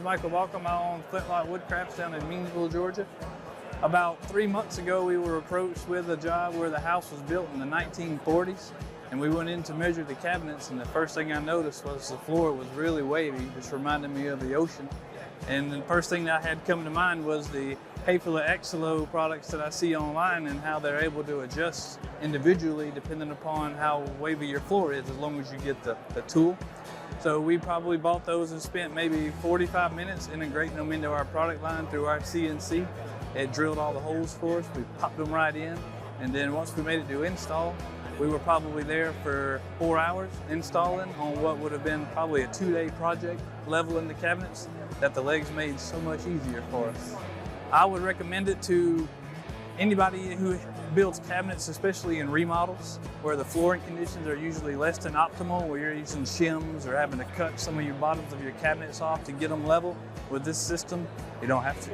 Michael Baucom. I own FlyntLock Woodcrafts down in Meansville, Georgia. About 3 months ago, we were approached with a job where the house was built in the 1940s, and we went in to measure the cabinets, and the first thing I noticed was the floor was really wavy, just reminded me of the ocean. And the first thing that I had come to mind was the Häfele AXILO products that I see online and how they're able to adjust individually depending upon how wavy your floor is, as long as you get the tool. So we probably bought those and spent maybe 45 minutes integrating them into our product line through our CNC. It drilled all the holes for us, we popped them right in, and then once we made it to install, we were probably there for 4 hours installing on what would have been probably a 2-day project, leveling the cabinets, that the legs made so much easier for us. I would recommend it to anybody who builds cabinets, especially in remodels, where the flooring conditions are usually less than optimal, where you're using shims or having to cut some of your bottoms of your cabinets off to get them level. With this system, you don't have to.